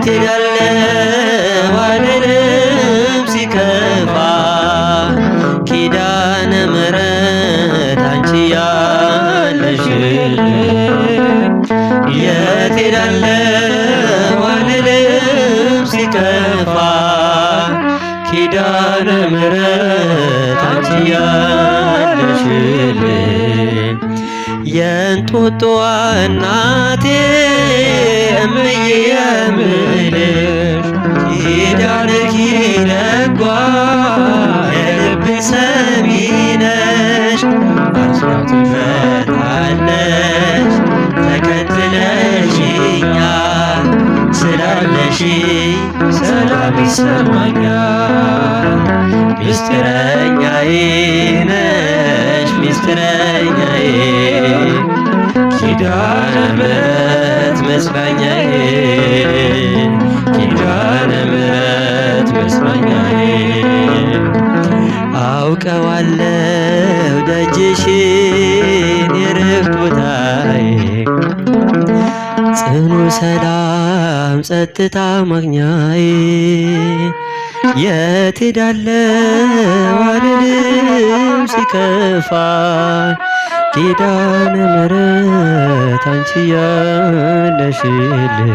የት ሄዳለሁ አልልም ሲከፋ ኪዳነ ምሕረት አንቺ ያለሽልኝ የት ሄዳለሁ አልልም ሲከፋ ኪዳነ ምሕረት አንቺ ያለሽልኝ የእንጦጦዋ እናቴ እምዬ የምልሽ ኪዳነ ኪዳጓ የልብ ሰሚ ነሽ አስራት ፈታለሽ ተከትለሽኛል ስላለሽ ሰላም ይሰማኛል ሚስጥረኛዬ ነሽ ሚስጥረኛዬ ኪዳነ ምሕረት መጽናኛዬ ኪዳነ ምሕረት መጽናኛዬ አውቀዋለሁ ደጅሽን የረፍት ቦታዬ ጽኑ ሰላም ጸጥታ ማግኛዬ የት ሄዳለሁ አልልም ሲከፋኝ ኪዳነ ምሕረት አንቺ ያለሽልኝ